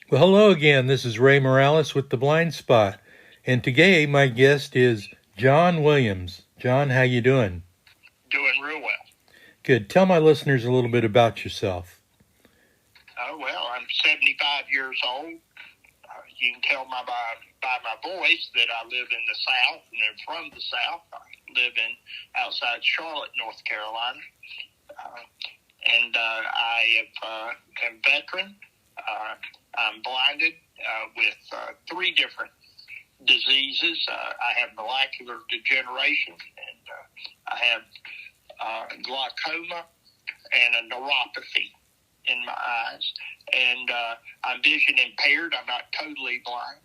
Well, hello again. This is Ray Morales with The Blind Spot. And today my guest is John Williams. John, how you doing? Doing real well. Good. Tell my listeners a little bit about yourself. Well, I'm 75 years old. You can tell by my voice that I live in the South and I'm from the South. I live outside Charlotte, North Carolina. I'm veteran. I'm blinded with three different diseases. I have molecular degeneration, and I have glaucoma and a neuropathy in my eyes. And I'm vision impaired. I'm not totally blind.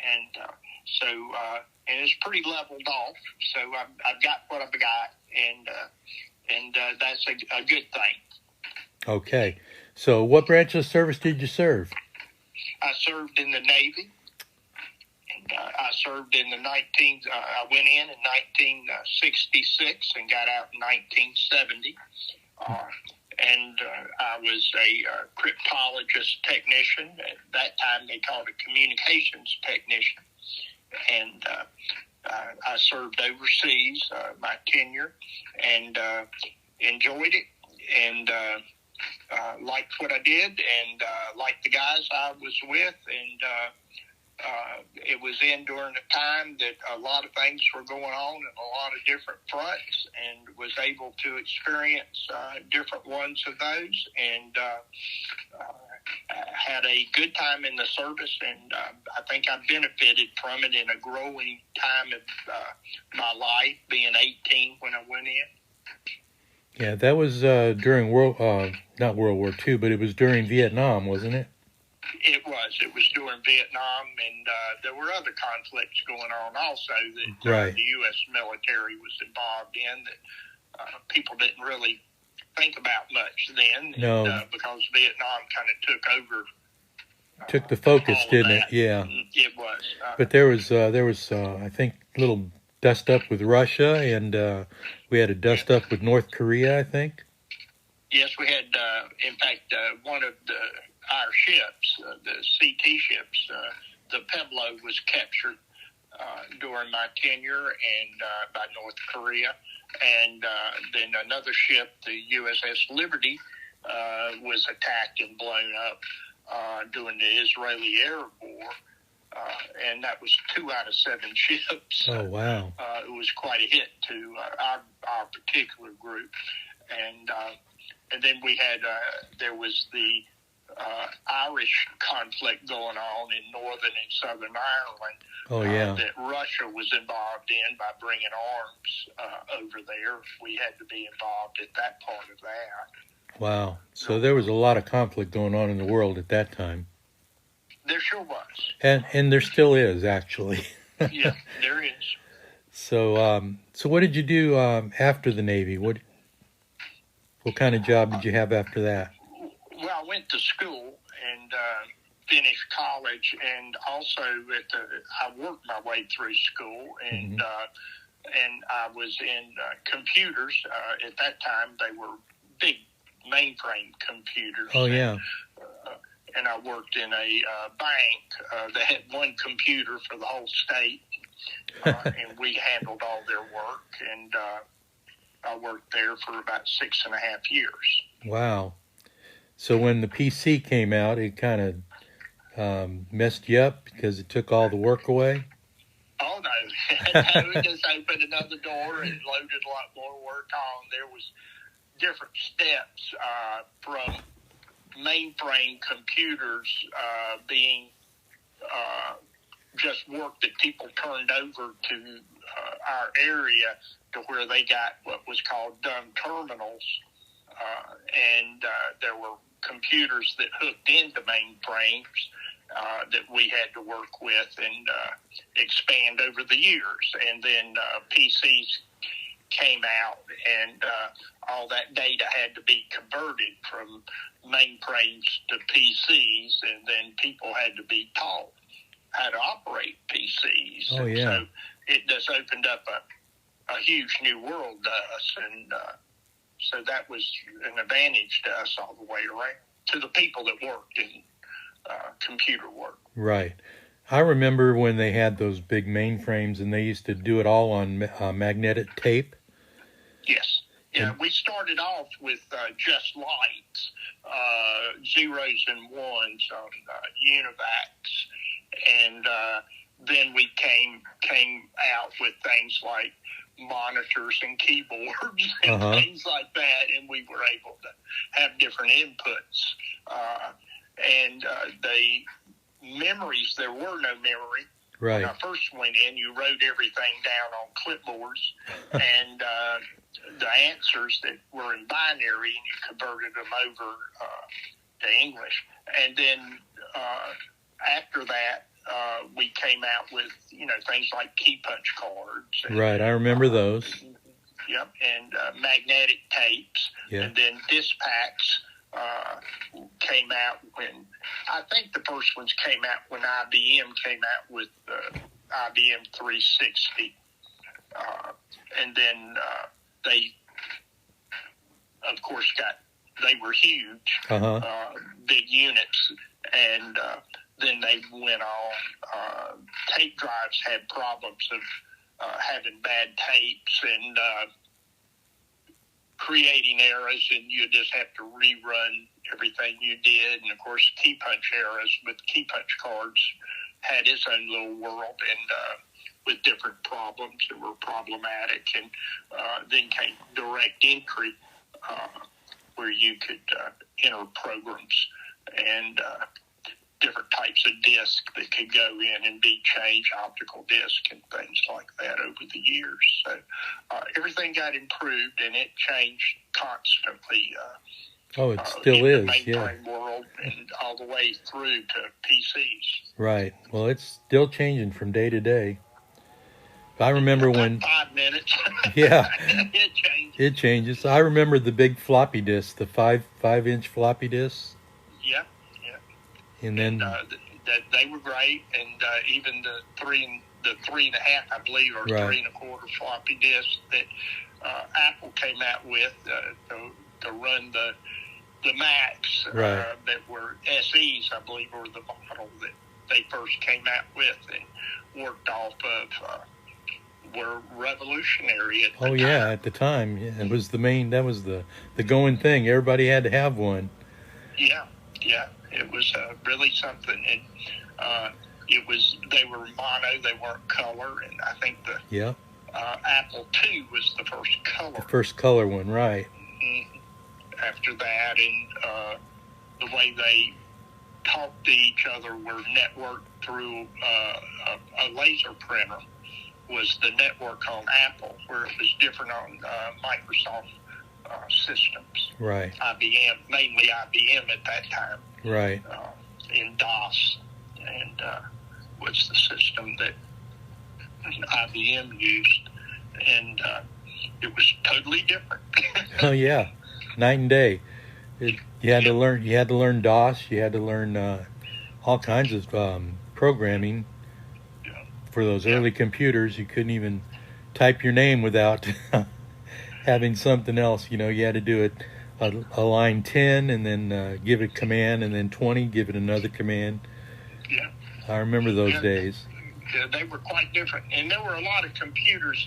And it's pretty leveled off. So I've got what I've got, and that's a good thing. Okay. So what branch of service did you serve? I served in the Navy. I served in I went in 1966 and got out in 1970. I was a cryptologist technician. At that time, they called it communications technician. And I served overseas, my tenure, and enjoyed it, and liked what I did, and liked the guys I was with, and it was during a time that a lot of things were going on in a lot of different fronts, and was able to experience different ones of those, and had a good time in the service, and I think I benefited from it in a growing time of my life, being 18 when I went in. Yeah, that was during not World War II, but it was during Vietnam, wasn't it? It was during Vietnam, and there were other conflicts going on also that Right. The U.S. military was involved in that people didn't really think about much then. No. And, because Vietnam kind of took over. Took the focus, didn't it? Yeah. It was. But there was I think, a little dust up with Russia, and we had a dust up with North Korea, I think. Yes, we had, in fact, one of our ships, the CT ships, the Pueblo was captured during my tenure and by North Korea. And then another ship, the USS Liberty, was attacked and blown up during the Israeli Arab War. And that was 2 out of 7 ships. Oh, wow. It was quite a hit to our particular group. And then we had, there was the Irish conflict going on in Northern and Southern Ireland. Oh, yeah. That Russia was involved in by bringing arms over there. We had to be involved at that part of that. Wow. So there was a lot of conflict going on in the world at that time. There sure was. And there still is, actually. Yeah, there is. So what did you do after the Navy? What kind of job did you have after that? Well, I went to school and finished college, and also I worked my way through school, and and I was in computers. At that time, they were big mainframe computers. Oh, yeah. And I worked in a bank that had one computer for the whole state, and we handled all their work, and I worked there for about 6.5 years. Wow. So when the PC came out, it kind of messed you up because it took all the work away? Oh, no. No, it just opened another door and loaded a lot more work on. There was different steps from mainframe computers being just work that people turned over to our area to where they got what was called dumb terminals. And there were computers that hooked into mainframes that we had to work with and expand over the years. And then PCs came out, and all that data had to be converted from mainframes to PCs, and then people had to be taught how to operate PCs. Oh, yeah. So it just opened up a huge new world to us, and so that was an advantage to us all the way around, to the people that worked in computer work. Right. I remember when they had those big mainframes and they used to do it all on magnetic tape. Yes. Yeah, And, we started off with just lights, zeros and ones on UNIVACs, and then we came out with things like monitors and keyboards and things like that, and we were able to have different inputs. And the memories, there were no memory. right. When I first went in, you wrote everything down on clipboards, and the answers that were in binary, and you converted them over to English. And then after that, we came out with, things like key punch cards. And, Right, I remember those. Yep, and magnetic tapes. Yeah. And then disc packs came out when, I think the first ones came out when IBM came out with IBM 360. And then they, of course, they were huge, big units, and then they went on. Tape drives had problems of having bad tapes and creating errors, and you just have to rerun everything you did. And of course, key punch errors with key punch cards had its own little world, and with different problems that were problematic. And then came direct entry, where you could enter programs and different types of disc that could go in and be changed, optical disc and things like that over the years. So everything got improved, and it changed constantly. It still in is, the mainframe world, and all the way through to PCs. Right. Well, it's still changing from day to day. I remember when 5 minutes. Yeah, It changed. it changes. I remember the big floppy disks, the 5-inch floppy disks. Yeah. And then that they were great, and even the 3.5, I believe, or right. 3.25 floppy disks that Apple came out with to run the Macs, right. that were SEs, I believe, were the model that they first came out with and worked off of. Were revolutionary at the time. Yeah, at the time, it was that was the going thing. Everybody had to have one. Yeah, it was really something, and they were mono, they weren't color, and I think the Apple II was the first color. The first color one, right? Mm-hmm. After that, and the way they talked to each other were networked through a laser printer. Was the network on Apple, where it was different on Microsoft systems. Right. IBM, mainly IBM at that time. Right. In DOS, and was the system that IBM used, and it was totally different. Oh yeah, night and day. You had to learn. You had to learn DOS. You had to learn all kinds of programming. For those early computers, you couldn't even type your name without having something else. You had to do it a line 10 and then give it a command, and then 20, give it another command. Yeah. I remember those days. Yeah, they were quite different. And there were a lot of computers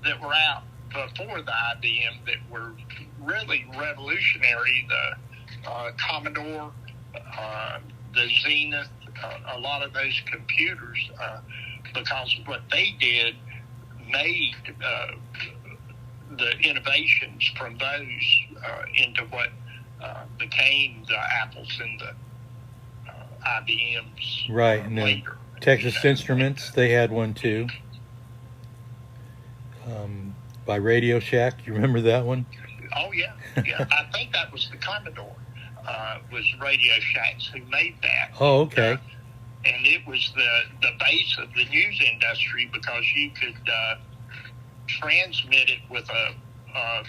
that were out before the IBM that were really revolutionary. The Commodore, the Zenith, a lot of those computers, because what they did made the innovations from those into what became the Apples and the IBMs. Right, and later. Texas Instruments, they had one too. By Radio Shack, you remember that one? Oh yeah. I think that was the Commodore. Was Radio Shacks who made that. Oh, okay. And it was the base of the news industry, because you could transmit it with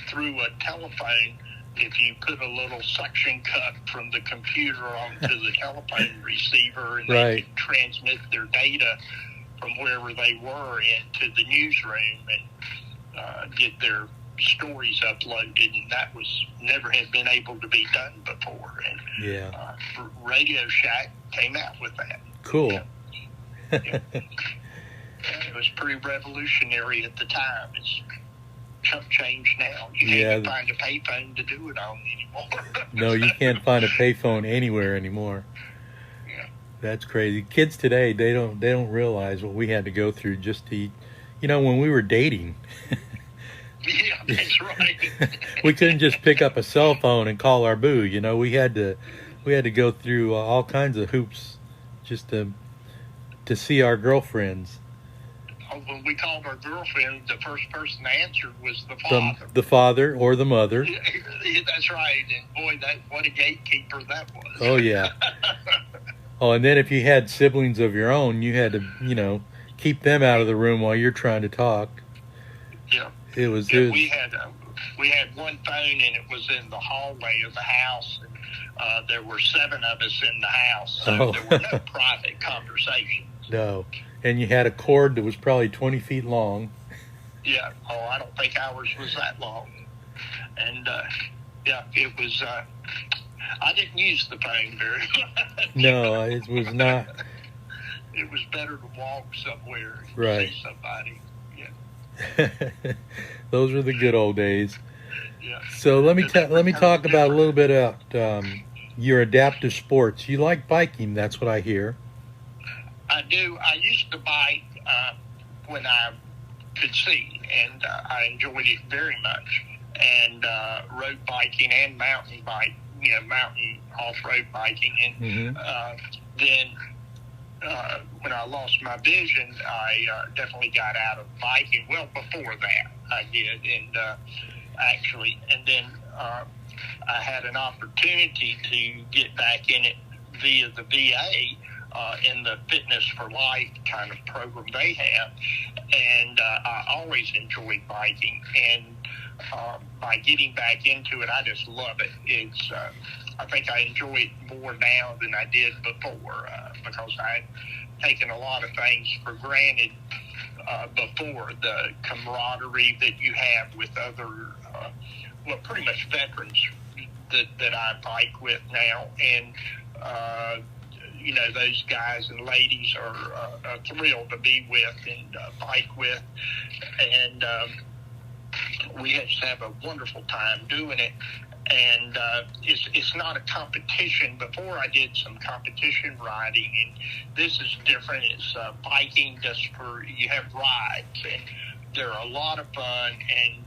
through a telephone. If you put a little suction cup from the computer onto the telephone receiver, and they could transmit their data from wherever they were into the newsroom and get their stories uploaded, and that was never had been able to be done before. And Yeah. Radio Shack came out with that. Cool. Yeah. It was pretty revolutionary at the time. It's changed now. You can't find a payphone to do it on anymore. No, you can't find a payphone anywhere anymore. Yeah. That's crazy. Kids today, they don't realize what we had to go through just to, when we were dating. Yeah, that's right. We couldn't just pick up a cell phone and call our boo. We had to go through all kinds of hoops just to see our girlfriends. When we called our girlfriend, the first person that answered was the father. The father or the mother. Yeah, that's right. And boy, what a gatekeeper that was. Oh, yeah. Oh, and then if you had siblings of your own, you had to, keep them out of the room while you're trying to talk. Yeah. It was. We had one phone, and it was in the hallway of the house. And, there were 7 of us in the house, so there were no private conversations. No. And you had a cord that was probably 20 feet long. Yeah. Oh, I don't think ours was that long. And, it was, I didn't use the phone very much. No, it was not. It was better to walk somewhere and right. see somebody. Yeah. Those were the good old days. Yeah. So let me talk about a little bit about your adaptive sports. You like biking, that's what I hear. I do. I used to bike when I could see, and I enjoyed it very much. And road biking and mountain mountain off-road biking. And then when I lost my vision, I definitely got out of biking. Well, before that, I did, and and then I had an opportunity to get back in it via the VA. In the Fitness for Life kind of program they have. And I always enjoyed biking. And by getting back into it, I just love it. It's I think I enjoy it more now than I did before because I had taken a lot of things for granted before. The camaraderie that you have with other, pretty much veterans that I bike with now. And those guys and ladies are thrilled to be with and bike with. And we just have a wonderful time doing it. And it's not a competition. Before I did some competition riding, and this is different. It's biking just you have rides, and they're a lot of fun, and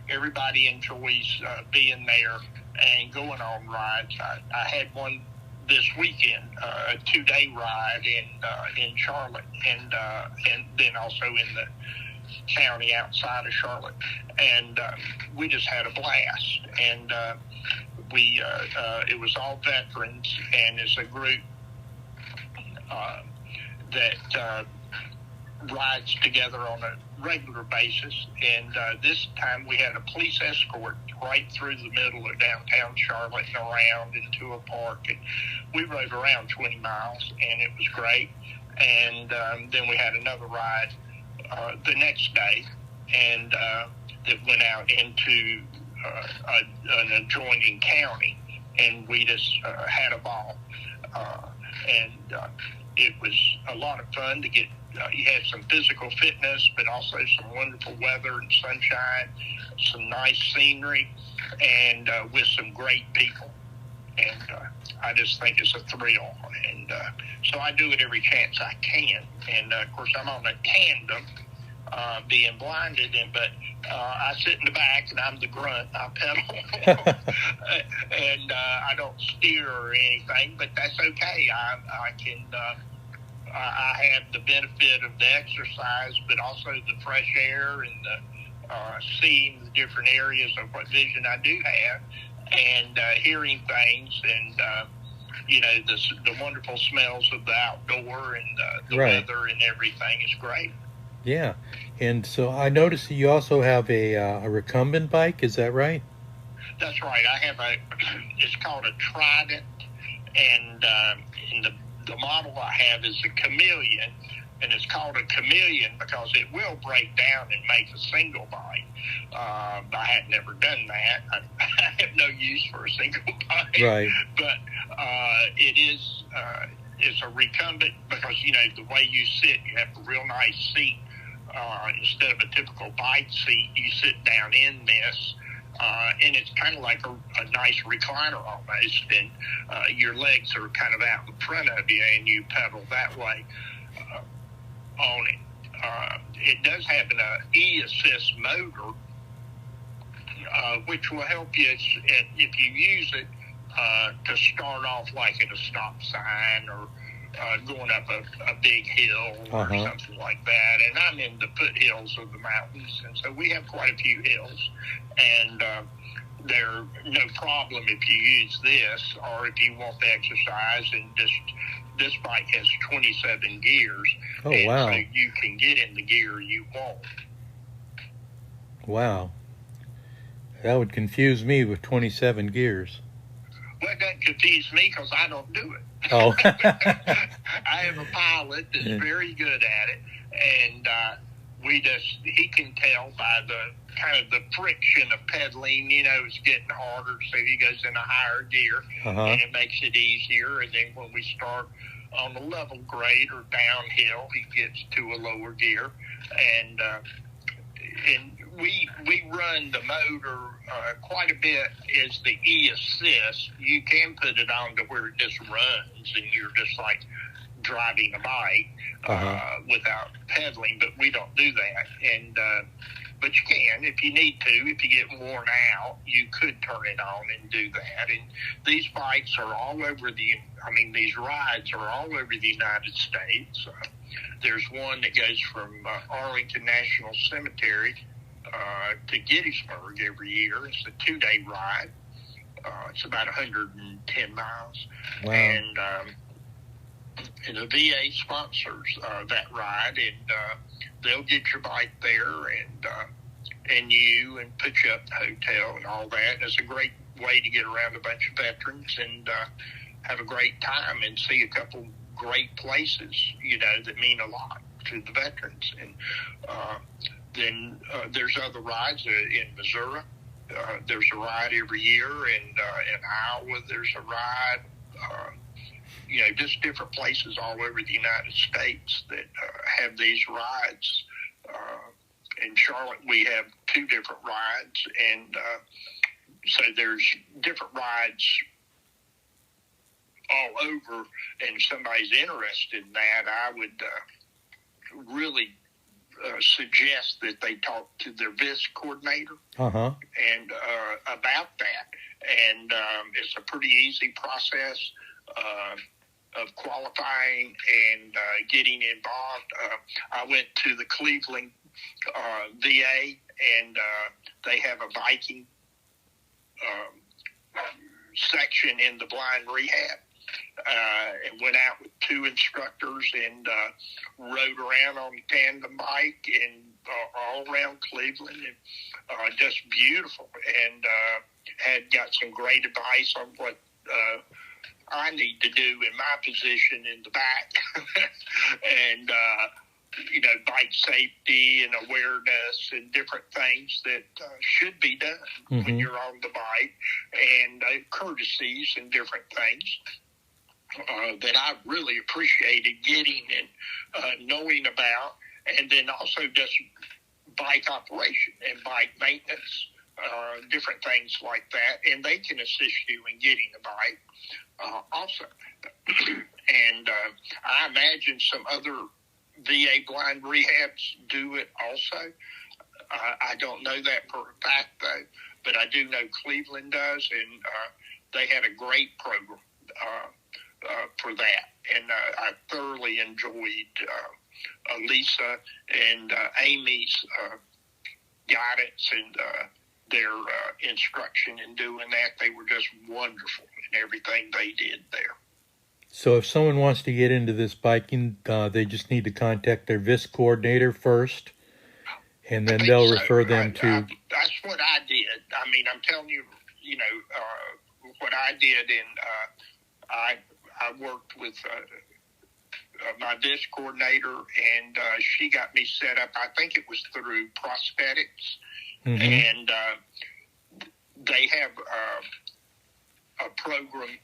everybody enjoys being there and going on rides. I had one this weekend, a 2-day ride in Charlotte, and then also in the county outside of Charlotte, and we just had a blast. And it was all veterans, and it's a group that rides together on a regular basis. And this time we had a police escort right through the middle of downtown Charlotte and around into a park, and we rode around 20 miles, and it was great. And then we had another ride the next day, and that went out into an adjoining county, and we just had a ball. It was a lot of fun to get. You had some physical fitness, but also some wonderful weather and sunshine, some nice scenery, and with some great people. And I just think it's a thrill. And so I do it every chance I can. And, of course, I'm on a tandem, being blinded, but I sit in the back, and I'm the grunt. I pedal. And I don't steer or anything, but that's okay. I can... I have the benefit of the exercise, but also the fresh air and the seeing the different areas of what vision I do have, and hearing things, and the wonderful smells of the outdoor, and the right. weather and everything is great. Yeah, and so I noticed that you also have a recumbent bike. Is that right? That's right. I have it's called a Trident, and in the model I have is a Chameleon, and it's called a chameleon because it will break down and make a single bite. I had never done that. I have no use for a single bite. Right. But it is it's a recumbent because, you know, the way you sit, you have a real nice seat. Instead of a typical bike seat, you sit down in this. And it's kind of like a nice recliner almost, and your legs are kind of out in front of you, and you pedal that way on it. It does have an e-assist motor, which will help you if you use it to start off like at a stop sign or going up a big hill or something like that. And I'm in the foothills of the mountains, and so we have quite a few hills. And they're no problem if you use this, or if you want the exercise. And this bike has 27 gears. Oh, and wow. so you can get in the gear you want. Wow. That would confuse me with 27 gears. Well, it doesn't confuse me because I don't do it. Oh. I have a pilot that's very good at it, and he can tell by the kind of the friction of pedaling, you know, it's getting harder, so he goes in a higher gear, and it makes it easier. And then when we start on a level grade or downhill, he gets to a lower gear, and we run the motor quite a bit as the e-assist. You can put it on to where it just runs, and you're just like driving a bike without pedaling, but we don't do that. And but you can, if you need to. If you get worn out, you could turn it on and do that. And these bikes are all over these rides are all over the United States. There's one that goes from Arlington National Cemetery to Gettysburg every year. It's a 2-day ride. It's about 110 miles. Wow. And the VA sponsors that ride, and they'll get your bike there and put you up at the hotel and all that. And it's a great way to get around a bunch of veterans and have a great time and see a couple great places, you know, that mean a lot to the veterans. And then there's other rides in Missouri. There's a ride every year, and in Iowa there's a ride. You know, just different places all over the United States that have these rides. In Charlotte, we have 2 different rides, and so there's different rides all over. And if somebody's interested in that, I would really suggest that they talk to their VIS coordinator and about that. And it's a pretty easy process of qualifying and getting involved. I went to the Cleveland VA, and they have a Viking section in the blind rehab. And went out with 2 instructors and rode around on a tandem bike and all around Cleveland, and just beautiful. And had got some great advice on what I need to do in my position in the back, and you know, bike safety and awareness and different things that should be done when you're on the bike, and courtesies and different things. That I really appreciated getting and knowing about, and then also just bike operation and bike maintenance, different things like that, and they can assist you in getting a bike also. And I imagine some other VA blind rehabs do it also. I don't know that for a fact, though, but I do know Cleveland does, and they had a great program for that, and I thoroughly enjoyed Lisa and Amy's guidance and their instruction in doing that. They were just wonderful in everything they did there. So if someone wants to get into this biking, they just need to contact their VIS coordinator first, and then they'll refer them to... That's what I did. I mean, I'm telling you, you know, what I did, and I worked with my disc coordinator, and she got me set up. I think it was through prosthetics, and they have a program.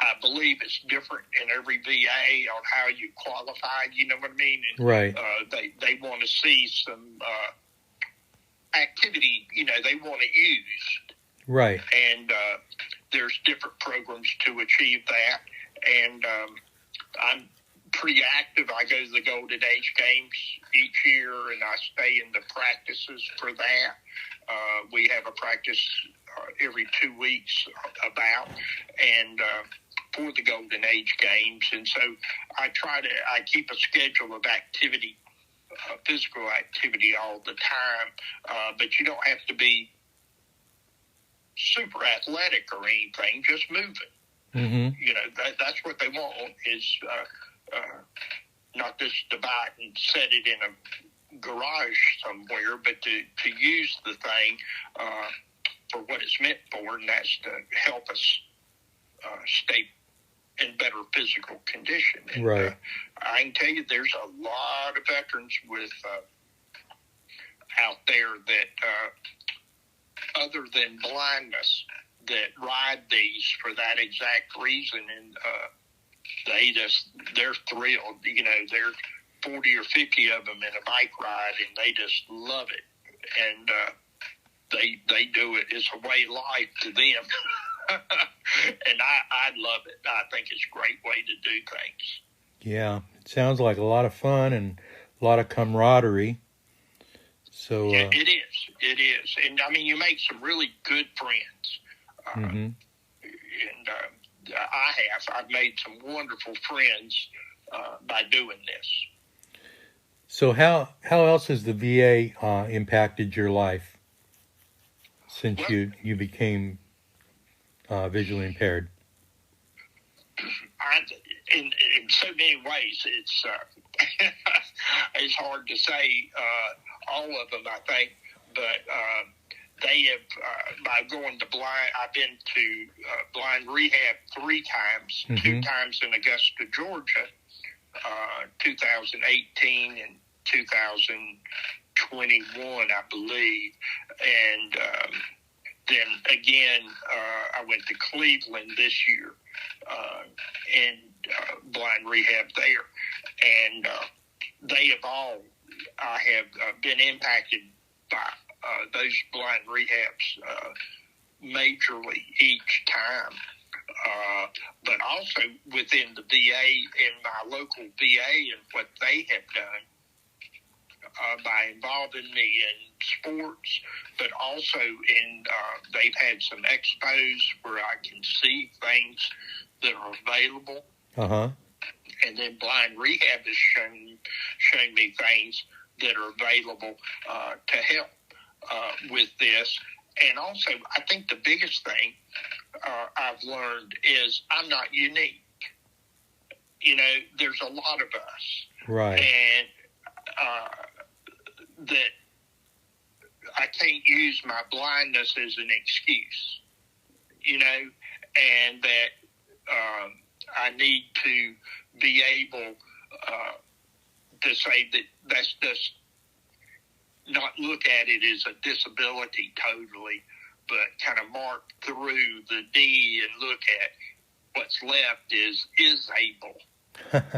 I believe it's different in every VA on how you qualify. You know what I mean? And, right. They want to see some activity. You know, they want to use. Right. And there's different programs to achieve that. And I'm pretty active. I go to the Golden Age Games each year, and I stay in the practices for that. We have a practice every 2 weeks and for the Golden Age Games. And so I keep a schedule of activity, physical activity all the time. But you don't have to be super athletic or anything, just moving. You know, that's what they want is not just to buy it and set it in a garage somewhere, but to use the thing for what it's meant for, and that's to help us stay in better physical condition. And, right. I can tell you there's a lot of veterans with out there that other than blindness that ride these for that exact reason, and they're thrilled. You know, they're 40 or 50 of them in a bike ride, and they just love it. And they do it. It's a way of life to them. And I love it. I think it's a great way to do things. Yeah, it sounds like a lot of fun and a lot of camaraderie. So it is. It is. And, I mean, you make some really good friends. And I've made some wonderful friends by doing this. So how else has the VA impacted your life since you became visually impaired? In so many ways, it's it's hard to say all of them, I think, but they have, by going to blind, I've been to blind rehab 3 times, 2 times in Augusta, Georgia, 2018 and 2021, I believe. And then again, I went to Cleveland this year and blind rehab there. And they have all, I have been impacted by those blind rehabs majorly each time. But also within the VA, in my local VA, and what they have done by involving me in sports, but also in they've had some expos where I can see things that are available. And then blind rehab has shown me things that are available to help with this. And also, I think the biggest thing I've learned is I'm not unique. You know, there's a lot of us. Right. And that I can't use my blindness as an excuse, you know, and that I need to be able to say that that's just not look at it as a disability totally, but kind of mark through the D and look at what's left is able,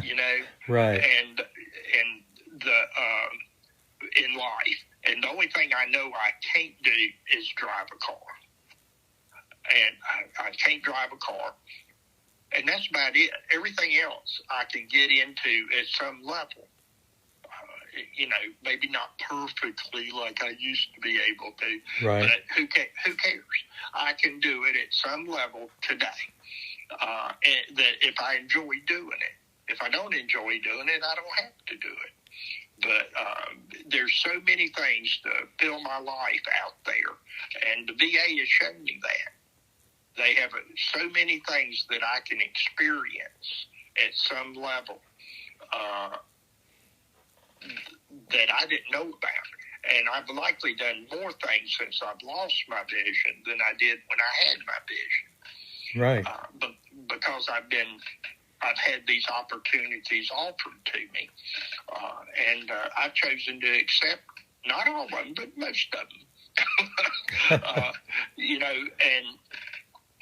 you know, right. And the in life, and the only thing I know I can't do is drive a car, and I can't drive a car, and that's about it. Everything else I can get into at some level. You know, maybe not perfectly like I used to be able to, right. But who cares? I can do it at some level today. And that if I enjoy doing it. If I don't enjoy doing it, I don't have to do it. But there's so many things to fill my life out there, and the VA has shown me that. They have so many things that I can experience at some level that I didn't know about. And I've likely done more things since I've lost my vision than I did when I had my vision. Right. But because I've been I've had these opportunities offered to me, and I've chosen to accept not all of them, but most of them.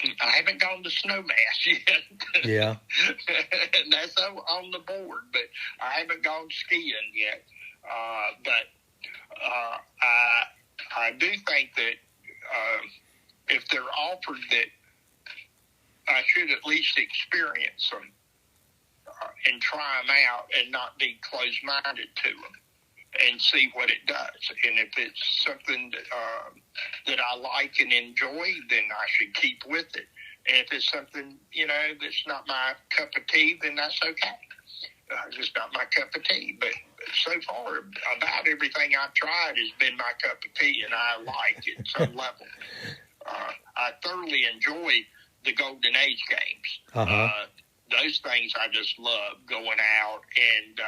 And I haven't gone to Snowmass yet. Yeah. And that's on the board, but I haven't gone skiing yet. I do think that if they're offered, that I should at least experience them and try them out and not be closed-minded to them and see what it does. And if it's something that I like and enjoy, then I should keep with it. And if it's something, that's not my cup of tea, then that's okay. Just not my cup of tea. But so far, about everything I've tried has been my cup of tea, and I like it at some level. I thoroughly enjoy the Golden Age games. Uh-huh. Those things I just love, going out, and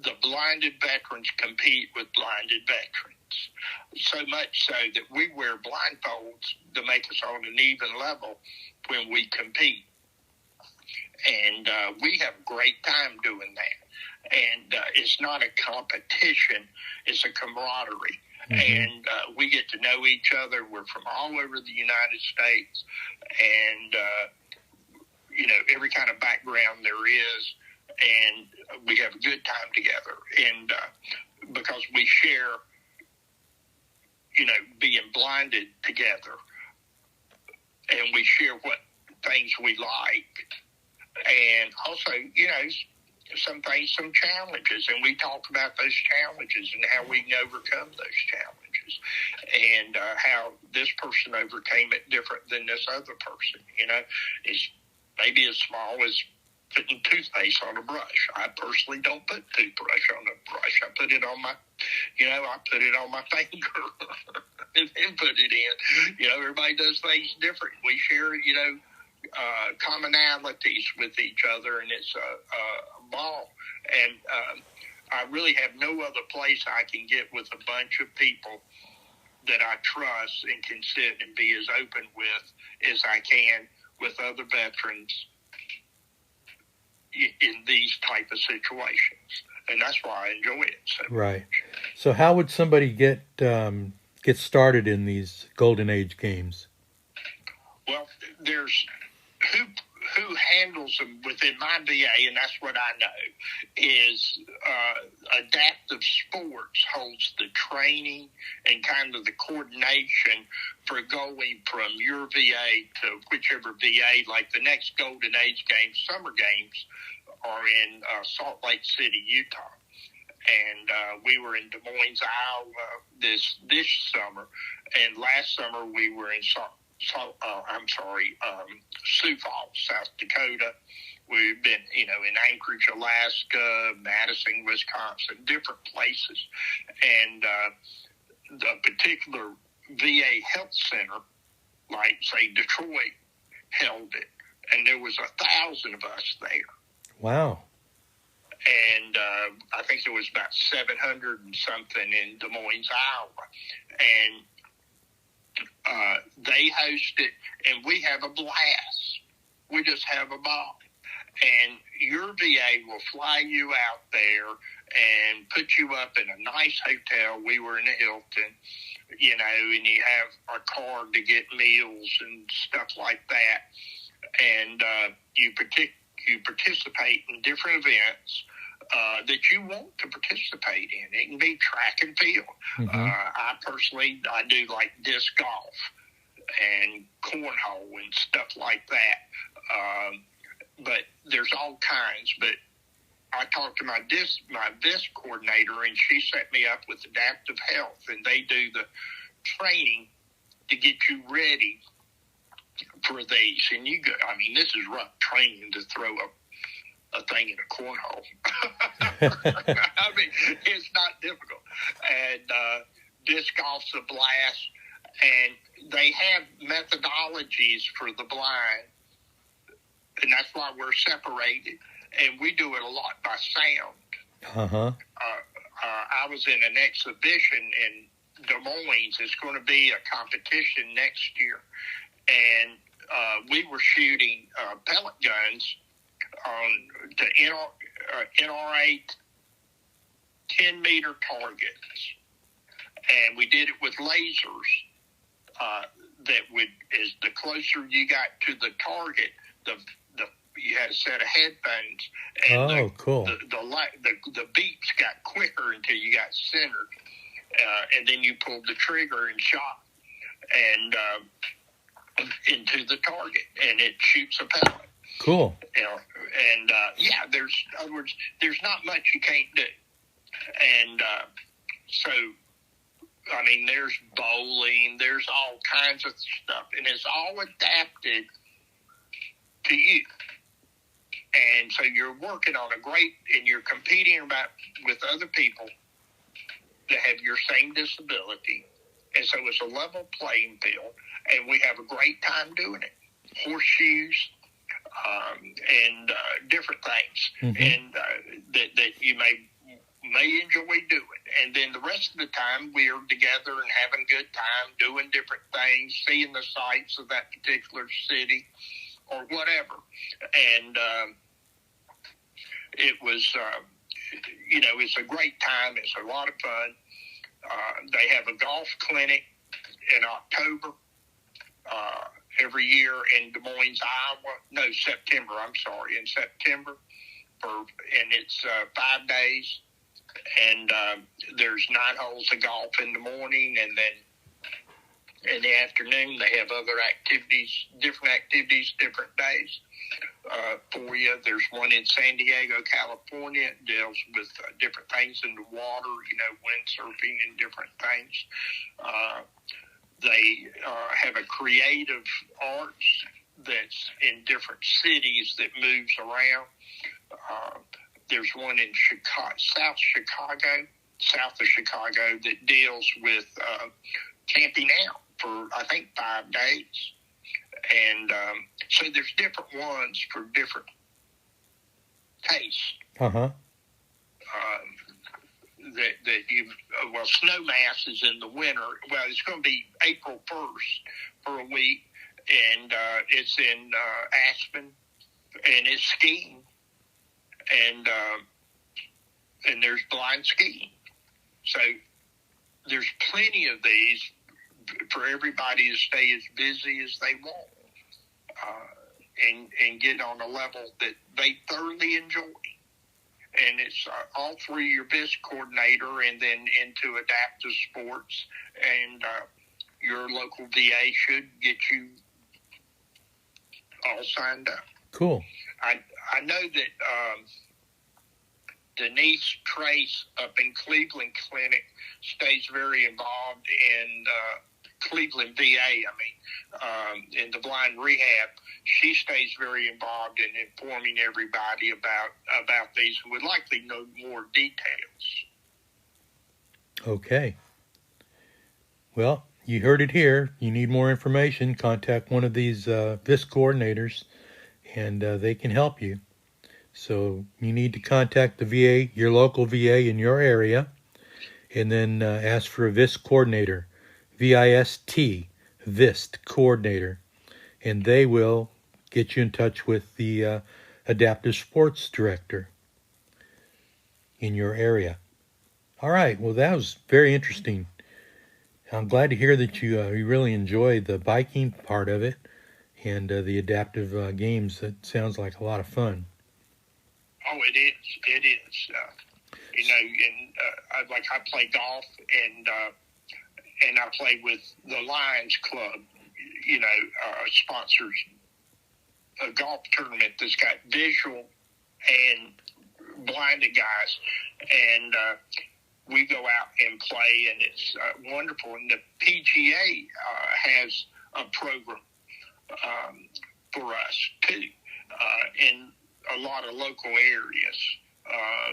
the blinded veterans compete with blinded veterans. So much so that we wear blindfolds to make us on an even level when we compete. And we have a great time doing that. And it's not a competition, it's a camaraderie. Mm-hmm. And we get to know each other. We're from all over the United States. And, every kind of background there is. And we have a good time together. And because we share, being blinded together. And we share what things we like. And also, some things, some challenges, and we talk about those challenges and how we can overcome those challenges, and how this person overcame it different than this other person. It's maybe as small as putting toothpaste on a brush. I personally don't put toothbrush on a brush. I put it on my, I put it on my finger and then put it in. Everybody does things different. We share, commonalities with each other, and it's a ball. And I really have no other place I can get with a bunch of people that I trust and can sit and be as open with as I can with other veterans in these type of situations. And that's why I enjoy it so right much. So how would somebody get started in these Golden Age games? Well, there's who handles them within my VA, and that's what I know, is Adaptive Sports holds the training and kind of the coordination for going from your VA to whichever VA. Like the next Golden Age games, summer games, are in Salt Lake City, Utah. And we were in Des Moines, Iowa this summer, and last summer we were in Sioux Falls, South Dakota. We've been, in Anchorage, Alaska, Madison, Wisconsin, different places. And the particular VA health center, like, say, Detroit, held it. And there was 1,000 of us there. Wow. And I think there was about 700 and something in Des Moines, Iowa. And they host it, and we have a blast. We just have a ball. And your VA will fly you out there and put you up in a nice hotel. We were in a Hilton, and you have a card to get meals and stuff like that. And you participate in different events that you want to participate in. It can be track and field. Mm-hmm. I do like disc golf and cornhole and stuff like that. But there's all kinds. But I talked to my disc coordinator, and she set me up with Adaptive Health, and they do the training to get you ready for these. And this is rough training to throw a thing in a cornhole. It's not difficult. And disc golf's a blast. And they have methodologies for the blind. And that's why we're separated. And we do it a lot by sound. Uh-huh. I was in an exhibition in Des Moines. It's going to be a competition next year. And we were shooting pellet guns on to NRA 10-meter targets, and we did it with lasers. That would, as the closer you got to the target, you had a set of headphones, and cool. The beeps got quicker until you got centered, and then you pulled the trigger and shot, and into the target, and it shoots a pellet. Cool. You know, and in other words, there's not much you can't do, and so. I mean, there's bowling, there's all kinds of stuff, and it's all adapted to you. And so you're working on and you're competing with other people that have your same disability. And so it's a level playing field, and we have a great time doing it. Horseshoes, and different things, and that you may enjoy doing. And then the rest of the time we are together and having a good time doing different things, seeing the sights of that particular city or whatever. And it was, it's a great time. It's a lot of fun. They have a golf clinic in October every year in Des Moines, Iowa. No, September. I'm sorry, in September. And it's 5 days. And there's 9 holes of golf in the morning, and then in the afternoon they have other activities, different days for you. There's one in San Diego, California. It deals with different things in the water, windsurfing and different things. They have a creative arts that's in different cities that moves around. There's one in south of Chicago, that deals with camping out for, I think, 5 days. And so there's different ones for different tastes. Snowmass is in the winter. Well, it's going to be April 1st for a week, and it's in Aspen, and it's skiing. And there's blind skiing. So there's plenty of these for everybody to stay as busy as they want, and get on a level that they thoroughly enjoy. And it's all through your VIS coordinator, and then into adaptive sports, and your local VA should get you all signed up. Cool. I know that Denise Trace up in Cleveland Clinic stays very involved in Cleveland VA. In the blind rehab, she stays very involved in informing everybody about these who would likely know more details. Okay. Well, you heard it here. You need more information, contact one of these VIS coordinators, and they can help you. So you need to contact the VA, your local VA in your area, and then ask for a VIS coordinator, VIST, VIST coordinator, and they will get you in touch with the adaptive sports director in your area. All right, well, that was very interesting. I'm glad to hear that you really enjoy the biking part of it and the adaptive games. That sounds like a lot of fun. Oh, it is. It is. I play golf, and I play with the Lions Club. Sponsors a golf tournament that's got visual and blinded guys, and we go out and play, and it's wonderful. And the PGA has a program for us too, in a lot of local areas.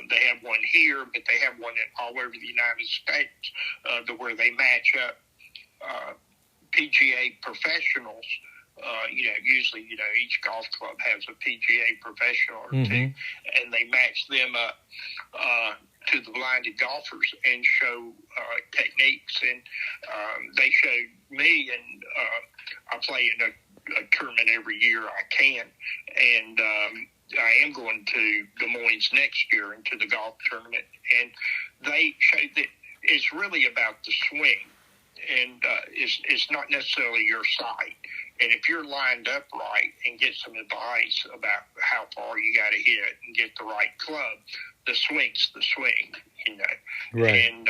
They have one here, but they have one all over the United States, where they match up PGA professionals. Usually, each golf club has a PGA professional or two, and they match them up to the blinded golfers and show techniques. And they showed me, and I play in a tournament every year I can. And I am going to Des Moines next year into the golf tournament. And they say that it's really about the swing. And it's not necessarily your sight. And if you're lined up right and get some advice about how far you got to hit and get the right club, the swing's the swing, you know. Right. And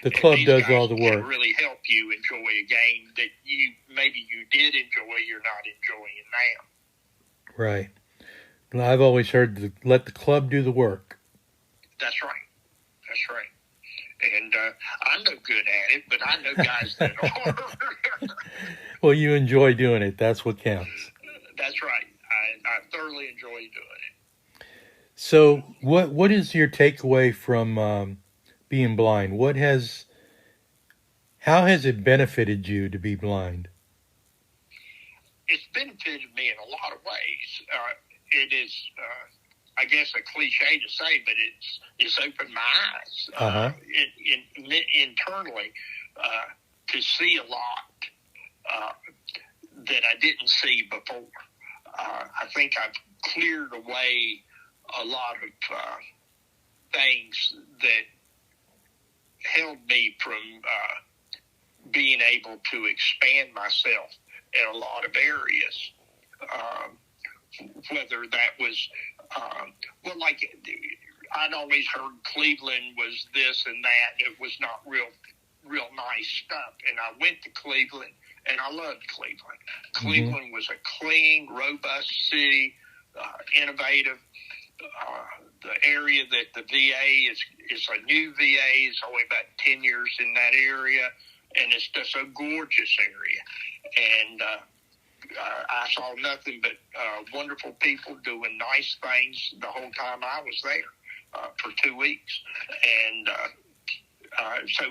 the club does all the work. Can really help you enjoy a game that maybe you did enjoy, you're not enjoying now. Right. Well, I've always heard let the club do the work. That's right. That's right. And I'm no good at it, but I know guys that are. Well, you enjoy doing it. That's what counts. That's right. I thoroughly enjoy doing it. So, what is your takeaway from being blind? How has it benefited you to be blind? It's benefited me in a lot of ways. It is. I guess a cliche to say, but it's opened my eyes internally to see a lot that I didn't see before. I think I've cleared away a lot of things that held me from being able to expand myself in a lot of areas. Whether that was, like I'd always heard Cleveland was this and that. It was not real nice stuff. And I went to Cleveland, and I loved Cleveland. Cleveland was a clean, robust city, innovative. The area that the VA is a new VA. It's only about 10 years in that area, and it's just a gorgeous area. And I saw nothing but wonderful people doing nice things the whole time I was there for 2 weeks. And so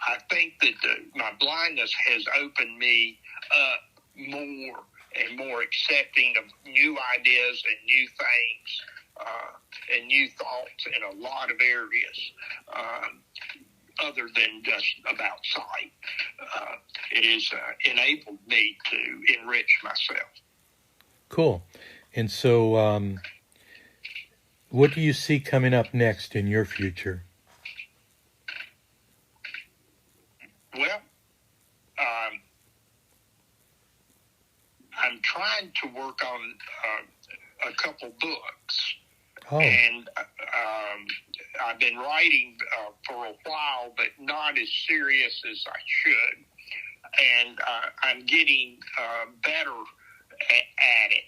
I think that my blindness has opened me up more and more accepting of new ideas and new things and new thoughts in a lot of areas. Other than just about sight. It has enabled me to enrich myself. Cool. And so what do you see coming up next in your future? Well, I'm trying to work on a couple books. Oh. And I've been writing for a while, but not as serious as I should. And I'm getting better at it.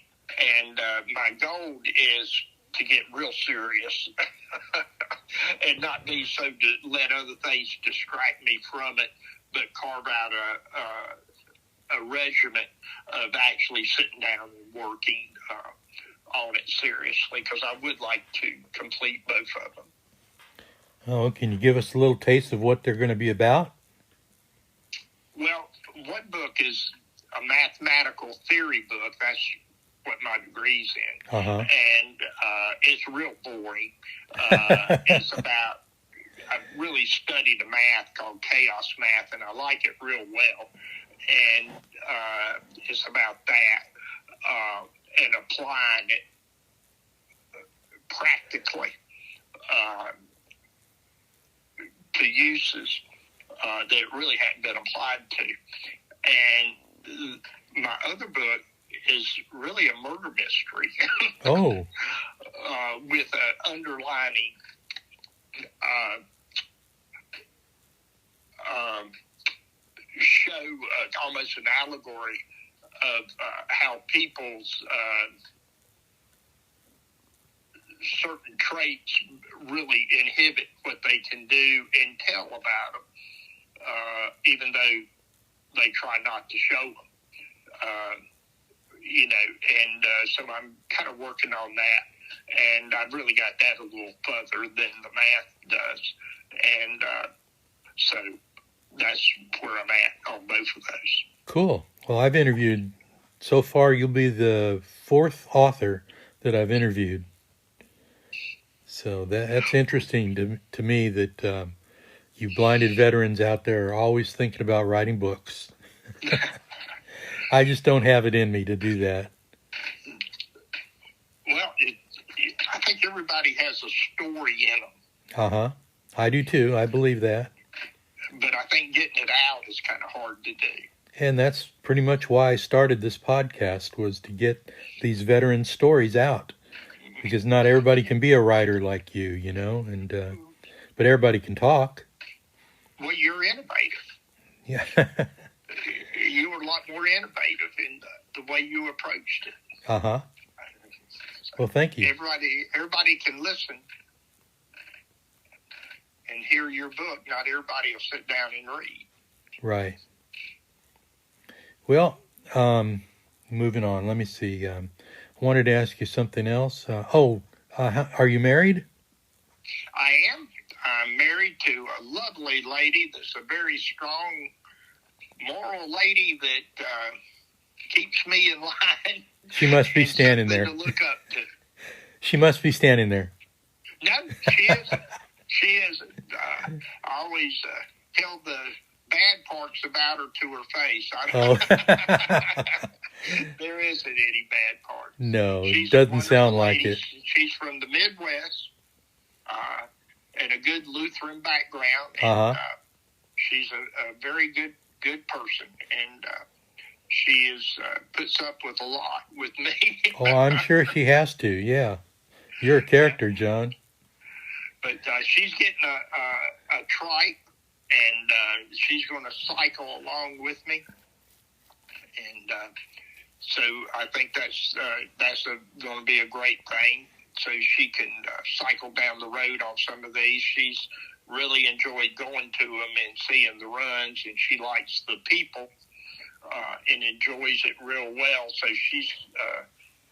And my goal is to get real serious and not be so to let other things distract me from it, but carve out a regimen of actually sitting down and working on it seriously, because I would like to complete both of them. Oh, can you give us a little taste of what they're going to be about? Well, one book is a mathematical theory book. That's what my degree's in. And it's real boring. It's about, I've really studied a math called chaos math, and I like it real well. And it's about that. And applying it practically to uses that really hadn't been applied to. And my other book is really a murder mystery. Oh. With an underlining show, almost an allegory of how people's certain traits really inhibit what they can do and tell about them, even though they try not to show them. And so I'm kind of working on that, and I've really got that a little further than the math does. And so that's where I'm at on both of those. Cool. Well, I've interviewed, so far you'll be the fourth author that I've interviewed. So that's interesting to me that you blinded veterans out there are always thinking about writing books. I just don't have it in me to do that. Well, I think everybody has a story in them. Uh-huh. I do too. I believe that. But I think getting it out is kind of hard to do. And that's pretty much why I started this podcast, was to get these veteran stories out. Because not everybody can be a writer like you, you know, and but everybody can talk. Well, you're innovative. Yeah. You were a lot more innovative in the way you approached it. Uh-huh. Well, thank you. Everybody can listen and hear your book. Not everybody will sit down and read. Right. Well, moving on. Let me see. I wanted to ask you something else. Are you married? I am. I'm married to a lovely lady that's a very strong, moral lady that keeps me in line. She must be standing there. To look up to. She must be standing there. No, she isn't. She isn't. I always tell the bad parts about her to her face. There isn't any bad parts. No, She's it doesn't sound like lady. it. She's from the Midwest and a good Lutheran background. And, Uh-huh. She's a very good person, and she puts up with a lot with me. Oh, I'm sure she has to, yeah. You're a character, John. But she's getting a trike, and she's going to cycle along with me. And so I think that's going to be a great thing. So she can cycle down the road on some of these. She's really enjoyed going to them and seeing the runs, and she likes the people and enjoys it real well. So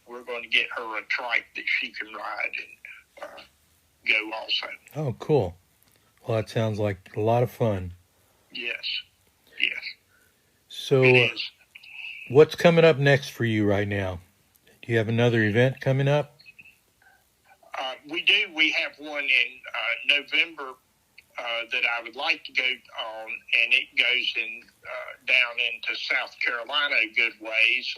we're going to get her a trike that she can ride and go also. Oh, cool. Well, that sounds like a lot of fun. Yes. So, It is. what's coming up next for you right now? Do you have another event coming up? We do. We have one in November that I would like to go on, and it goes down into South Carolina a good ways,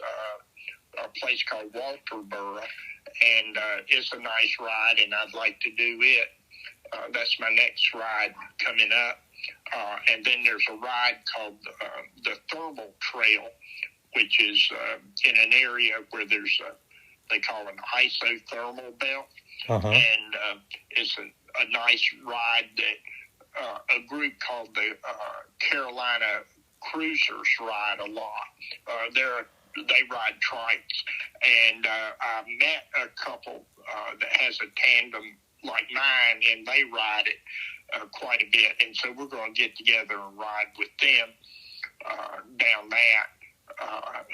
a place called Walterboro, and it's a nice ride, and I'd like to do it. That's my next ride coming up. And then there's a ride called the Thermal Trail, which is in an area where there's they call an isothermal belt. Uh-huh. And it's a nice ride that a group called the Carolina Cruisers ride a lot. They ride trikes, and I met a couple that has a tandem like mine, and they ride it quite a bit. And so we're going to get together and ride with them down that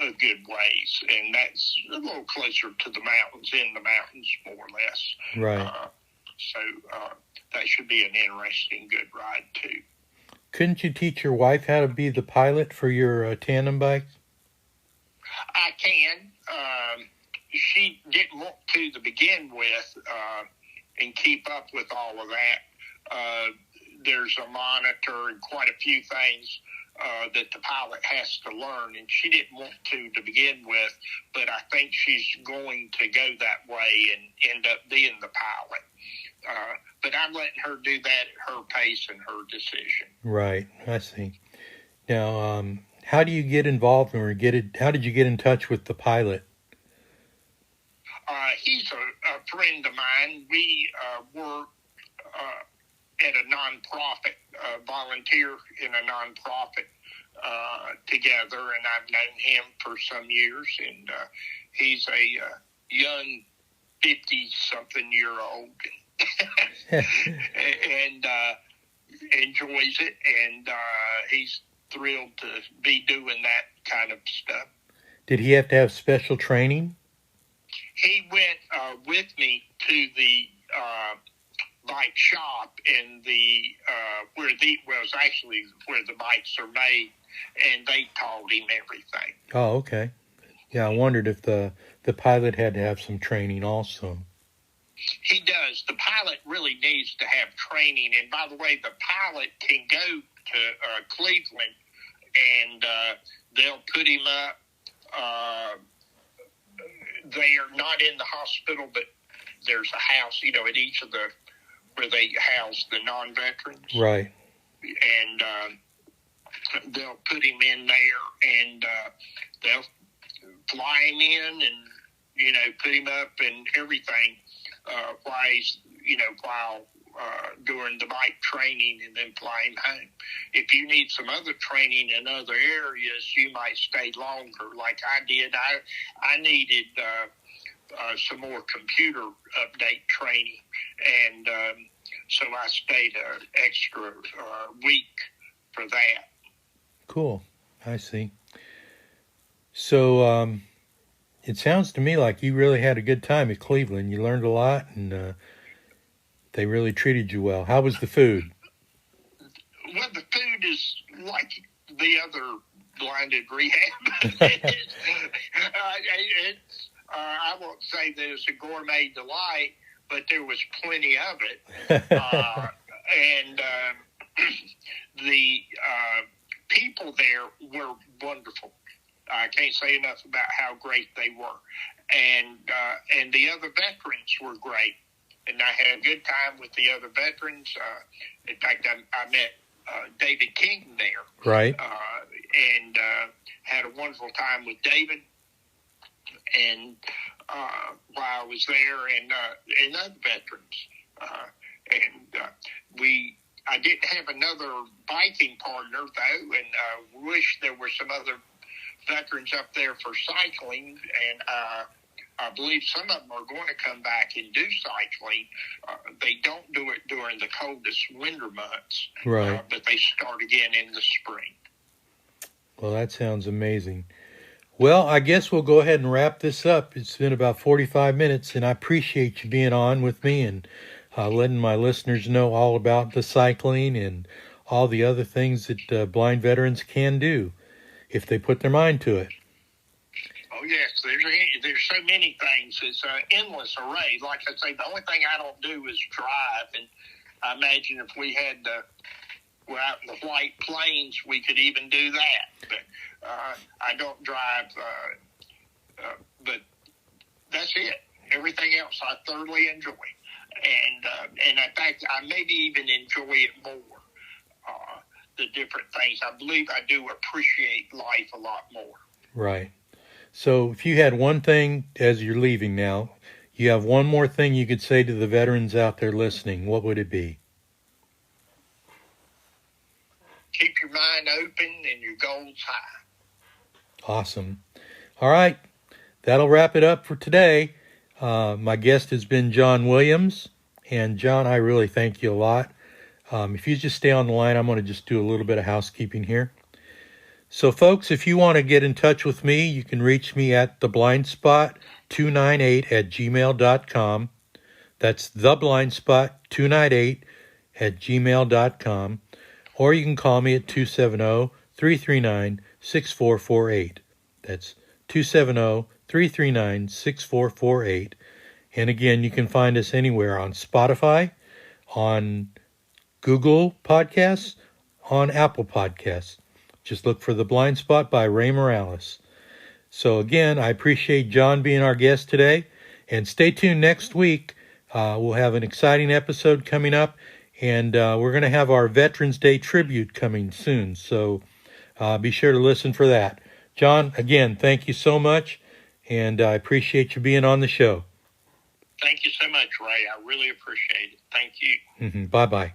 a good ways, and that's a little closer to the mountains, more or less. Right. So that should be an interesting, good ride too. Couldn't you teach your wife how to be the pilot for your tandem bikes? I can. She didn't want to begin with, and keep up with all of that. There's a monitor and quite a few things that the pilot has to learn, and she didn't want to begin with, but I think she's going to go that way and end up being the pilot. But I'm letting her do that at her pace and her decision. Right, I see. Now, how do you get involved how did you get in touch with the pilot? He's a friend of mine. We work at a nonprofit, volunteer in a nonprofit together, and I've known him for some years, and he's a young 50-something-year-old and enjoys it, and he's thrilled to be doing that kind of stuff. Did he have to have special training? He went with me to the bike shop in where the bikes are made, and they taught him everything. Oh, okay. Yeah, I wondered if the pilot had to have some training also. He does. The pilot really needs to have training, and by the way, the pilot can go to Cleveland, and they'll put him up they are not in the hospital, but there's a house, at each of where they house the non-veterans. Right. And they'll put him in there, and they'll fly him in and, put him up and everything while he's, while during the bike training, and then fly him home. If you need some other training in other areas, you might stay longer like I did. I needed some more computer update training, and so I stayed an extra week for that. Cool. I see. So it sounds to me like you really had a good time at Cleveland. You learned a lot, and they really treated you well. How was the food? Well, the food is like the other blinded rehab. I won't say that it's a gourmet delight, but there was plenty of it. And the people there were wonderful. I can't say enough about how great they were. And the other veterans were great. And I had a good time with the other veterans. In fact, I met David King there. Right. And had a wonderful time with David. And while I was there, and other veterans. I didn't have another biking partner, though, and wish there were some other veterans up there for cycling. And I believe some of them are going to come back and do cycling. They don't do it during the coldest winter months, right? But they start again in the spring. Well, that sounds amazing. Well, I guess we'll go ahead and wrap this up. It's been about 45 minutes, and I appreciate you being on with me and letting my listeners know all about the cycling and all the other things that blind veterans can do if they put their mind to it. Oh, yes. There's so many things. It's an endless array. Like I say, the only thing I don't do is drive. And I imagine if we had we're out in the White Plains, we could even do that. But I don't drive. But that's it. Everything else I thoroughly enjoy. And in fact, I maybe even enjoy it more, the different things. I believe I do appreciate life a lot more. Right. So if you had one thing as you're leaving now, you have one more thing you could say to the veterans out there listening, what would it be? Keep your mind open and your goals high. Awesome. All right. That'll wrap it up for today. My guest has been John Williams. And John, I really thank you a lot. If you just stay on the line, I'm going to just do a little bit of housekeeping here. So, folks, if you want to get in touch with me, you can reach me at theblindspot298@gmail.com. That's theblindspot298@gmail.com. Or you can call me at 270-339-6448. That's 270-339-6448. And again, you can find us anywhere on Spotify, on Google Podcasts, on Apple Podcasts. Just look for The Blind Spot by Ray Morales. So again, I appreciate John being our guest today. And stay tuned next week. We'll have an exciting episode coming up. And we're going to have our Veterans Day tribute coming soon. So be sure to listen for that. John, again, thank you so much. And I appreciate you being on the show. Thank you so much, Ray. I really appreciate it. Thank you. Bye-bye.